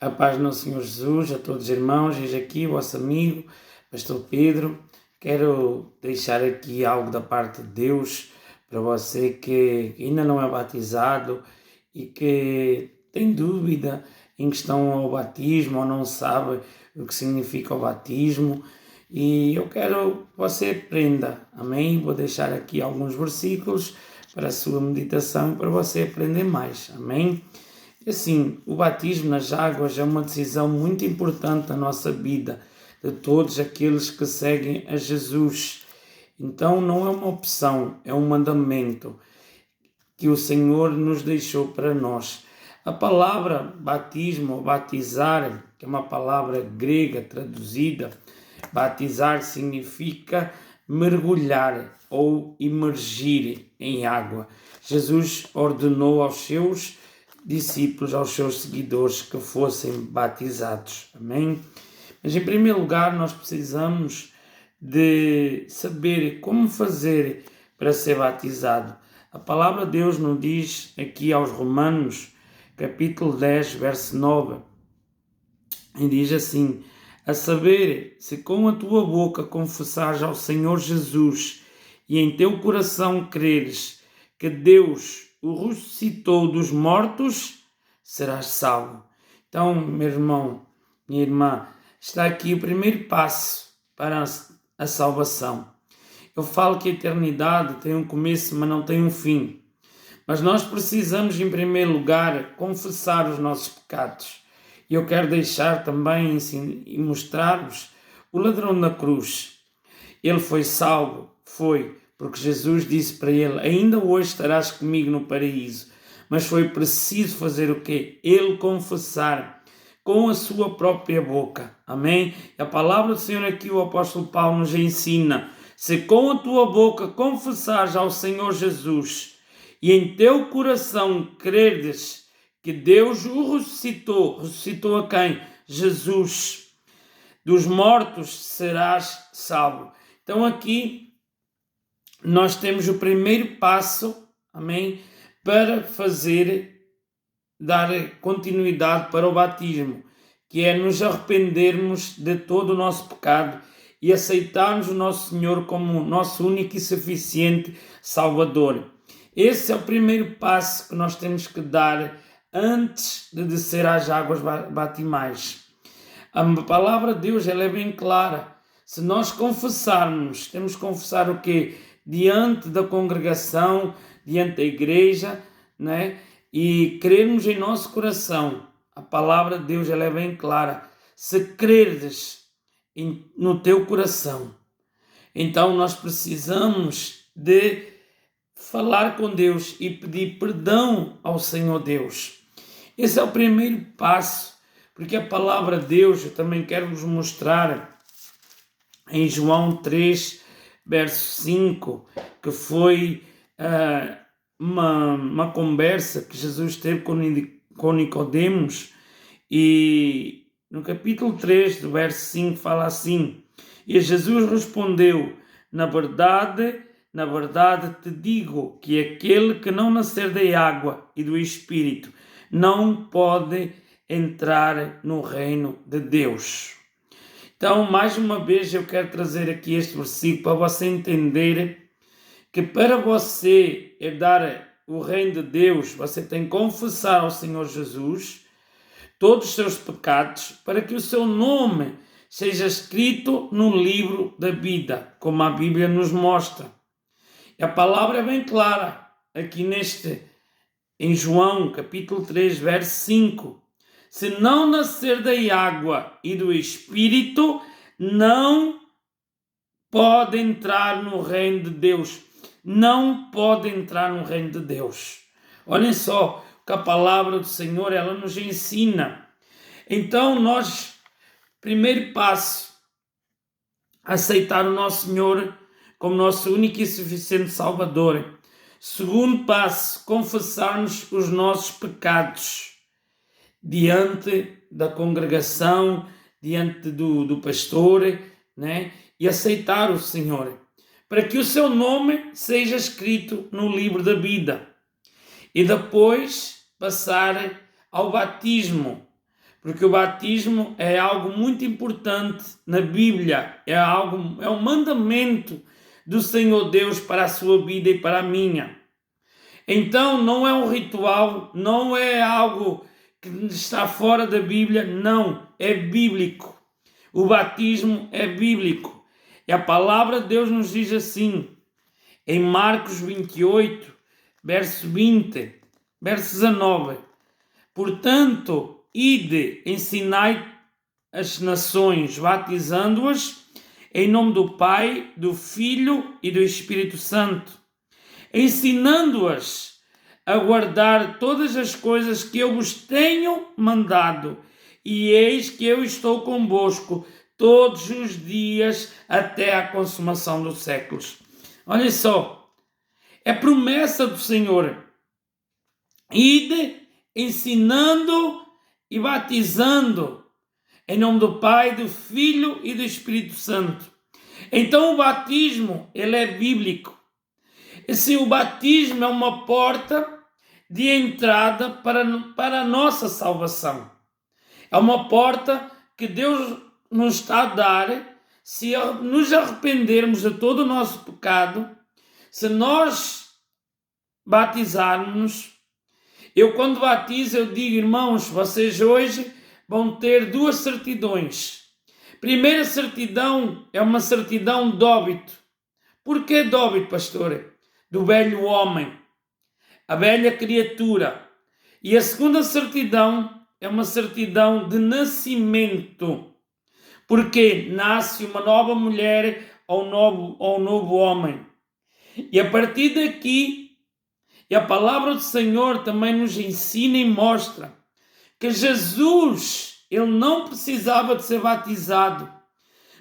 A paz do nosso Senhor Jesus, a todos os irmãos, eis aqui o vosso amigo, Pastor Pedro. Quero deixar aqui algo da parte de Deus para você que ainda não é batizado e que tem dúvida em questão ao batismo ou não sabe o que significa o batismo. E eu quero que você aprenda, amém? Vou deixar aqui alguns versículos para a sua meditação e para você aprender mais, amém? Assim, o batismo nas águas é uma decisão muito importante na nossa vida, de todos aqueles que seguem a Jesus. Então não é uma opção, é um mandamento que o Senhor nos deixou para nós. A palavra batismo ou batizar, que é uma palavra grega traduzida, batizar significa mergulhar ou imergir em água. Jesus ordenou aos seus discípulos, aos seus seguidores, que fossem batizados. Amém? Mas em primeiro lugar nós precisamos de saber como fazer para ser batizado. A palavra de Deus nos diz aqui aos Romanos, capítulo 10, verso 9, e diz assim: a saber, se com a tua boca confessares ao Senhor Jesus e em teu coração creres que Deus o ressuscitou dos mortos, serás salvo. Então, meu irmão, minha irmã, está aqui o primeiro passo para a salvação. Eu falo que a eternidade tem um começo, mas não tem um fim. Mas nós precisamos, em primeiro lugar, confessar os nossos pecados. E eu quero deixar também e mostrar-vos o ladrão na cruz. Ele foi salvo, porque Jesus disse para ele: ainda hoje estarás comigo no paraíso. Mas foi preciso fazer o quê? Ele confessar com a sua própria boca. Amém? E a palavra do Senhor aqui, o apóstolo Paulo nos ensina: se com a tua boca confessares ao Senhor Jesus e em teu coração creres que Deus o ressuscitou a quem? Jesus, dos mortos, serás salvo. Então aqui nós temos o primeiro passo, amém, para dar continuidade para o batismo, que é nos arrependermos de todo o nosso pecado e aceitarmos o nosso Senhor como o nosso único e suficiente Salvador. Esse é o primeiro passo que nós temos que dar antes de descer às águas batimais. A palavra de Deus, ela é bem clara. Se nós confessarmos, temos que confessar o quê? Diante da congregação, diante da igreja, né? E crermos em nosso coração. A palavra de Deus, ela é bem clara. Se creres no teu coração, então nós precisamos de falar com Deus e pedir perdão ao Senhor Deus. Esse é o primeiro passo, porque a palavra de Deus, eu também quero vos mostrar em João 3, verso 5, que foi uma conversa que Jesus teve com Nicodemos, e no capítulo 3, do verso 5, fala assim: e Jesus respondeu: na verdade te digo que aquele que não nascer da água e do Espírito não pode entrar no reino de Deus. Então, mais uma vez, eu quero trazer aqui este versículo para você entender que para você herdar o reino de Deus, você tem que confessar ao Senhor Jesus todos os seus pecados para que o seu nome seja escrito no livro da vida, como a Bíblia nos mostra. E a palavra é bem clara aqui em João, capítulo 3, verso 5. Se não nascer da água e do Espírito, não pode entrar no reino de Deus. Não pode entrar no reino de Deus. Olhem só o que a palavra do Senhor, ela nos ensina. Então primeiro passo, aceitar o nosso Senhor como nosso único e suficiente Salvador. Segundo passo, confessarmos os nossos pecados diante da congregação, diante do pastor, né? E aceitar o Senhor, para que o seu nome seja escrito no livro da vida. E depois passar ao batismo, porque o batismo é algo muito importante na Bíblia, é um mandamento do Senhor Deus para a sua vida e para a minha. Então não é um ritual, não é algo que está fora da Bíblia, não, é bíblico. O batismo é bíblico. E a palavra de Deus nos diz assim, em Marcos 28, verso 20, verso 19: portanto, ide, ensinai as nações, batizando-as em nome do Pai, do Filho e do Espírito Santo, ensinando-as a guardar todas as coisas que eu vos tenho mandado, e eis que eu estou convosco todos os dias até a consumação dos séculos. Olha só, é promessa do Senhor. Ide ensinando e batizando em nome do Pai, do Filho e do Espírito Santo. Então o batismo, ele é bíblico. Assim, o batismo é uma porta de entrada para a nossa salvação. É uma porta que Deus nos está a dar se nos arrependermos de todo o nosso pecado, se nós batizarmos. Eu, quando batizo, eu digo, irmãos, vocês hoje vão ter duas certidões. Primeira certidão é uma certidão de óbito. Por que de óbito, pastor? Do velho homem, a velha criatura. E a segunda certidão é uma certidão de nascimento. Porque nasce uma nova mulher ou um novo homem. E a partir daqui, e a palavra do Senhor também nos ensina e mostra que Jesus, ele não precisava de ser batizado,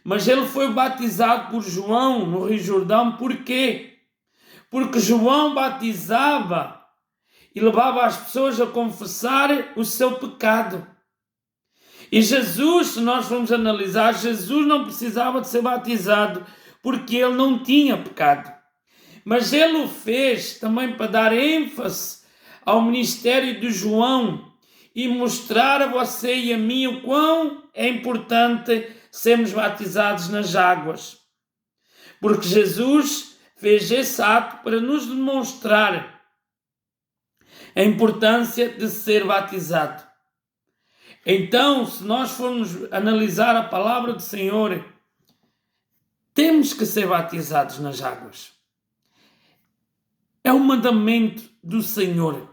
mas ele foi batizado por João no Rio Jordão. Por quê? Porque João batizava e levava as pessoas a confessar o seu pecado. E Jesus, se nós formos analisar, Jesus não precisava de ser batizado porque ele não tinha pecado. Mas ele o fez também para dar ênfase ao ministério de João e mostrar a você e a mim o quão é importante sermos batizados nas águas. Porque Jesus fez esse ato para nos demonstrar a importância de ser batizado. Então, se nós formos analisar a palavra do Senhor, temos que ser batizados nas águas. É um mandamento do Senhor.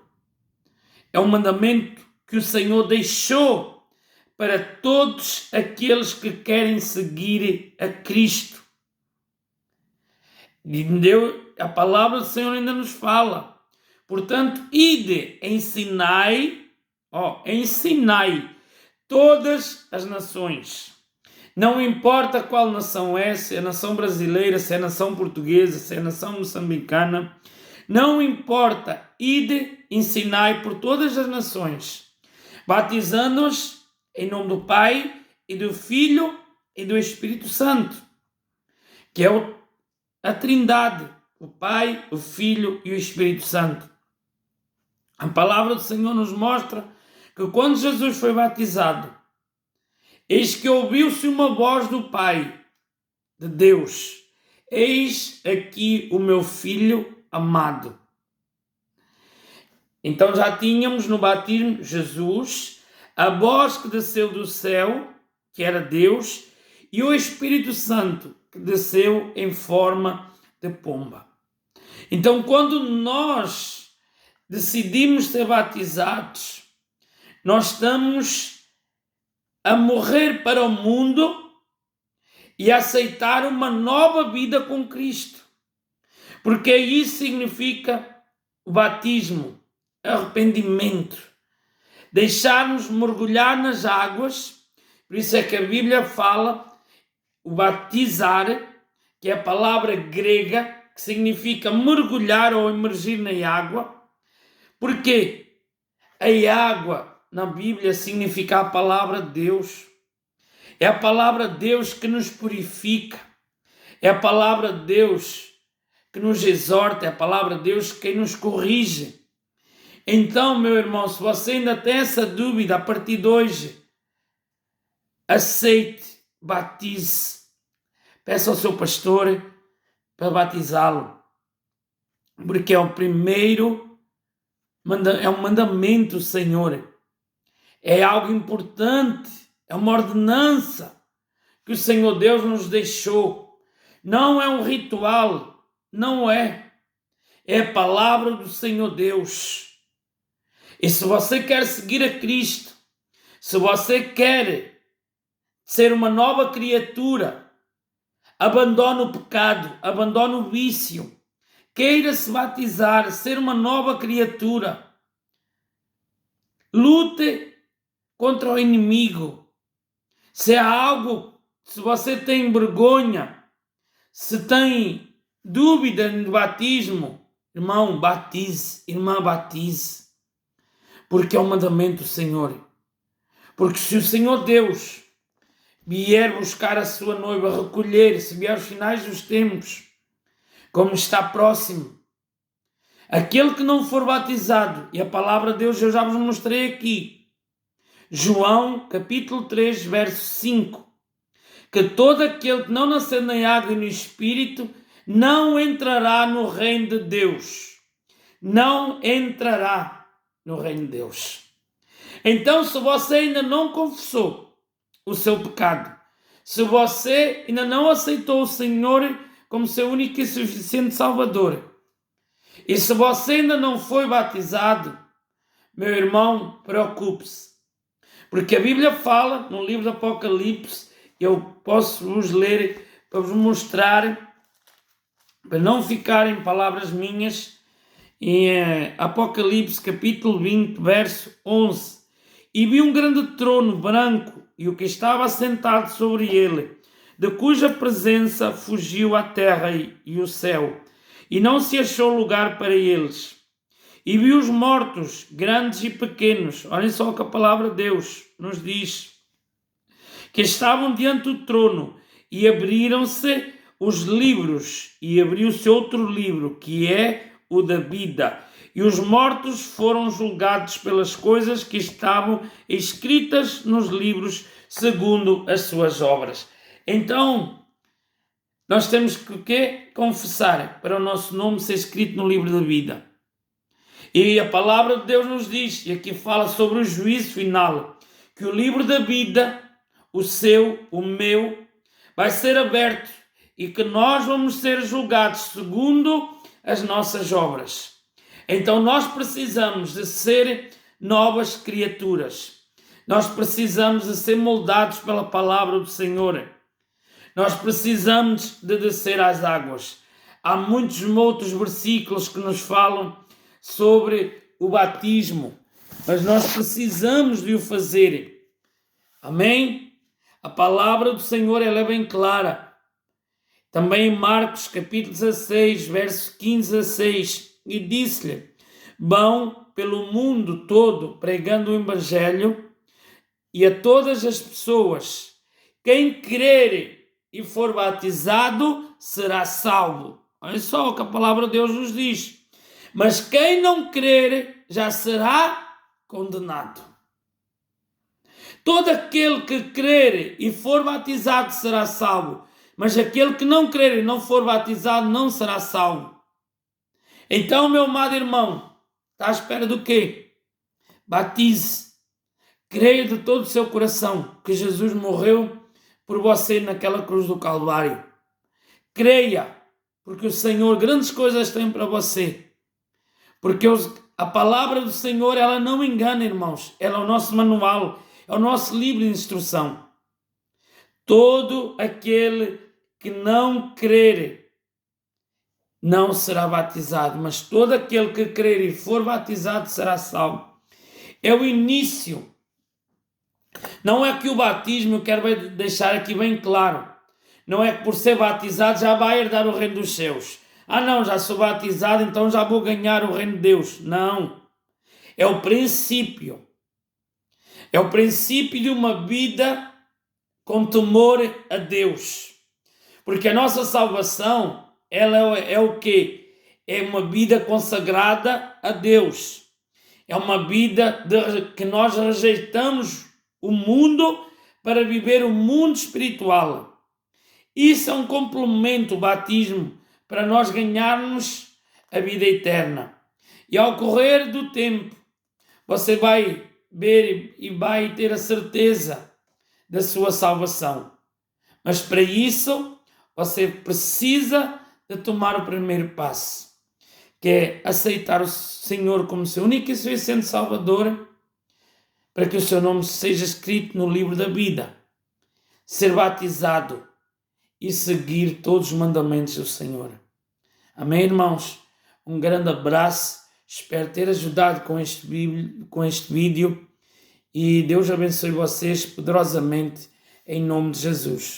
É um mandamento que o Senhor deixou para todos aqueles que querem seguir a Cristo. E a palavra do Senhor ainda nos fala. Portanto, ide, ensinai todas as nações. Não importa qual nação é, se é a nação brasileira, se é a nação portuguesa, se é a nação moçambicana. Não importa, ide, ensinai por todas as nações, batizando-os em nome do Pai e do Filho e do Espírito Santo, que é a Trindade, o Pai, o Filho e o Espírito Santo. A palavra do Senhor nos mostra que quando Jesus foi batizado, eis que ouviu-se uma voz do Pai, de Deus: eis aqui o meu Filho amado. Então já tínhamos no batismo Jesus, a voz que desceu do céu, que era Deus, e o Espírito Santo, que desceu em forma de pomba. Então, quando nós decidimos ser batizados, nós estamos a morrer para o mundo e a aceitar uma nova vida com Cristo. Porque isso significa o batismo, arrependimento, deixar-nos mergulhar nas águas. Por isso é que a Bíblia fala o batizar, que é a palavra grega, que significa mergulhar ou emergir na água. Porque a água na Bíblia significa a palavra de Deus. É a palavra de Deus que nos purifica. É a palavra de Deus que nos exorta, é a palavra de Deus quem nos corrige. Então, meu irmão, se você ainda tem essa dúvida a partir de hoje, aceite, batize. Peça ao seu pastor para batizá-lo, porque é o primeiro, é um mandamento, Senhor. É algo importante, é uma ordenança que o Senhor Deus nos deixou. Não é um ritual, não é. É a palavra do Senhor Deus. E se você quer seguir a Cristo, se você quer ser uma nova criatura, abandone o pecado, abandone o vício, queira se batizar, ser uma nova criatura, lute contra o inimigo. Se há algo, se você tem vergonha, se tem dúvida no batismo, irmão, batize, irmã, batize, porque é um mandamento do Senhor. Porque se o Senhor Deus vier buscar a sua noiva, recolher, se vier os finais dos tempos, como está próximo, aquele que não for batizado, e a palavra de Deus eu já vos mostrei aqui, João capítulo 3, verso 5, que todo aquele que não nascer na água e no Espírito não entrará no reino de Deus. Não entrará no reino de Deus. Então, se você ainda não confessou o seu pecado, se você ainda não aceitou o Senhor como seu único e suficiente Salvador, e se você ainda não foi batizado, meu irmão, preocupe-se. Porque a Bíblia fala, no livro do Apocalipse, eu posso vos ler para vos mostrar, para não ficarem palavras minhas, em Apocalipse capítulo 20, verso 11. E vi um grande trono branco e o que estava assentado sobre ele, de cuja presença fugiu a terra e o céu, e não se achou lugar para eles. E vi os mortos, grandes e pequenos, olhem só o que a palavra de Deus nos diz, que estavam diante do trono, e abriram-se os livros, e abriu-se outro livro, que é o da vida. E os mortos foram julgados pelas coisas que estavam escritas nos livros, segundo as suas obras. Então, nós temos que o quê? Confessar para o nosso nome ser escrito no livro da vida. E a palavra de Deus nos diz, e aqui fala sobre o juízo final, que o livro da vida, o seu, o meu, vai ser aberto e que nós vamos ser julgados segundo as nossas obras. Então nós precisamos de ser novas criaturas. Nós precisamos de ser moldados pela palavra do Senhor. Nós precisamos de descer às águas. Há muitos outros versículos que nos falam sobre o batismo, mas nós precisamos de o fazer. Amém? A palavra do Senhor ela é bem clara. Também em Marcos capítulo 16, verso 15 a 6, e disse-lhe: vão pelo mundo todo pregando o evangelho e a todas as pessoas. Quem crer e for batizado será salvo. Olha só o que a palavra de Deus nos diz. Mas quem não crer já será condenado. Todo aquele que crer e for batizado será salvo, mas aquele que não crer e não for batizado não será salvo. Então, meu amado irmão, está à espera do quê? Batize. Creia de todo o seu coração que Jesus morreu por você naquela cruz do Calvário. Creia, porque o Senhor grandes coisas tem para você. Porque a palavra do Senhor, ela não engana, irmãos. Ela é o nosso manual, é o nosso livro de instrução. Todo aquele que não crer não será batizado, mas todo aquele que crer e for batizado será salvo. É o início. Não é que o batismo, eu quero deixar aqui bem claro, não é que por ser batizado já vai herdar o reino dos céus. Ah não, já sou batizado, então já vou ganhar o reino de Deus. Não. É o princípio. É o princípio de uma vida com temor a Deus. Porque a nossa salvação, ela é o quê? É uma vida consagrada a Deus. É uma vida que nós rejeitamos o mundo para viver o mundo espiritual. Isso é um complemento, o batismo, para nós ganharmos a vida eterna. E ao correr do tempo, você vai ver e vai ter a certeza da sua salvação. Mas para isso, você precisa de tomar o primeiro passo, que é aceitar o Senhor como seu único e suficiente Salvador, para que o seu nome seja escrito no livro da vida, ser batizado e seguir todos os mandamentos do Senhor. Amém, irmãos? Um grande abraço, espero ter ajudado com este vídeo e Deus abençoe vocês poderosamente em nome de Jesus.